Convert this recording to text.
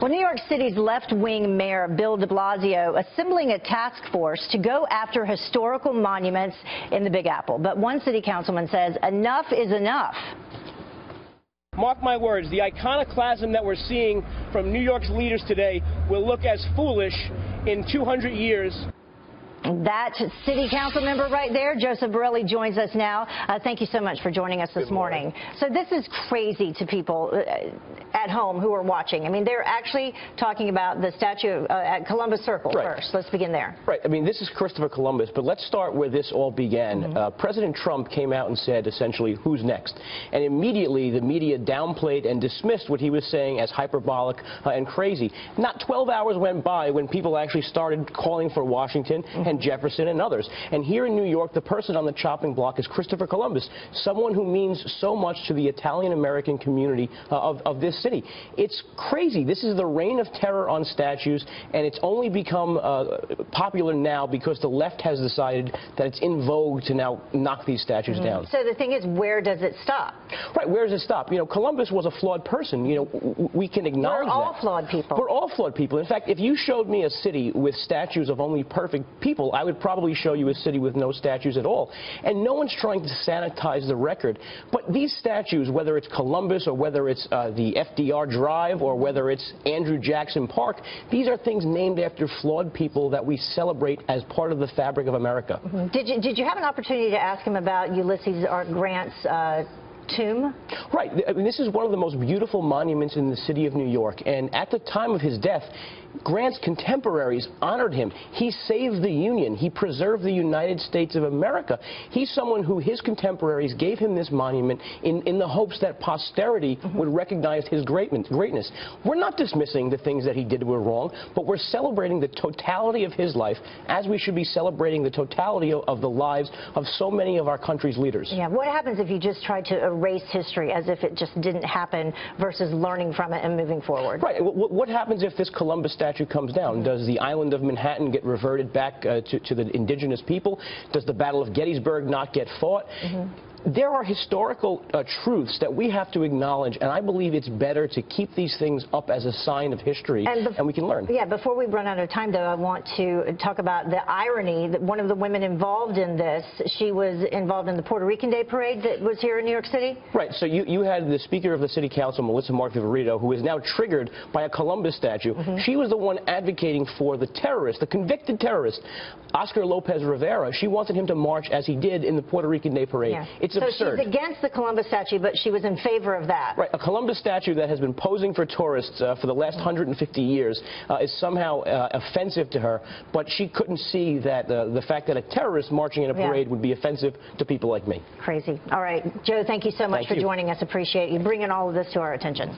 Well, New York City's left-wing mayor, Bill DeBlasio, assembling a task force to go after historical monuments in the Big Apple. But one city councilman says enough is enough. Mark my words, the iconoclasm that we're seeing from New York's leaders today will look as foolish in 200 years. That city council member right there, Joe Borelli, joins us now. Thank you so much for joining us this morning. So this is crazy to people at home who are watching. I mean, they're actually talking about the statue at Columbus Circle first. Let's begin there. Right. I mean, this is Christopher Columbus, but let's start where this all began. President Trump came out and said, essentially, who's next? And immediately the media downplayed and dismissed what he was saying as hyperbolic and crazy. Not 12 hours went by when people actually started calling for Washington and Jefferson and others. And here in New York, the person on the chopping block is Christopher Columbus, someone who means so much to the Italian-American community of this city. It's crazy. This is the reign of terror on statues, and it's only become popular now because the left has decided that it's in vogue to now knock these statues down. So the thing is, where does it stop? Right, where does it stop? You know, Columbus was a flawed person. You know, we can acknowledge that. We're all flawed people. We're all flawed people. In fact, if you showed me a city with statues of only perfect people, I would probably show you a city with no statues at all. And no one's trying to sanitize the record. But these statues, whether it's Columbus or whether it's the FDR Drive or whether it's Andrew Jackson Park, these are things named after flawed people that we celebrate as part of the fabric of America. Did you have an opportunity to ask him about Ulysses R. Grant's tomb? Right. I mean, this is one of the most beautiful monuments in the city of New York. And at the time of his death, Grant's contemporaries honored him. He saved the Union. He preserved the United States of America. He's someone who his contemporaries gave him this monument in the hopes that posterity would recognize his greatness. We're not dismissing the things that he did were wrong, but we're celebrating the totality of his life as we should be celebrating the totality of the lives of so many of our country's leaders. Yeah. What happens if you just try to erase history as if it just didn't happen versus learning from it and moving forward? Right. What happens if this Columbus statue comes down? Does the island of Manhattan get reverted back to the indigenous people? Does the Battle of Gettysburg not get fought? There are historical truths that we have to acknowledge, and I believe it's better to keep these things up as a sign of history, and we can learn. Yeah, before we run out of time, though, I want to talk about the irony that one of the women involved in this, she was involved in the Puerto Rican Day Parade that was here in New York City? Right, so you had the Speaker of the City Council, Melissa Mark-Viverito, who is now triggered by a Columbus statue. She was the one advocating for the terrorist, the convicted terrorist, Oscar Lopez Rivera. She wanted him to march as he did in the Puerto Rican Day Parade. Yeah. It's so absurd. She's against the Columbus statue, but she was in favor of that. Right. A Columbus statue that has been posing for tourists for the last 150 years is somehow offensive to her, but she couldn't see that the fact that a terrorist marching in a parade would be offensive to people like me. Crazy. All right. Joe, thank you so much for joining us. Appreciate you bringing all of this to our attention.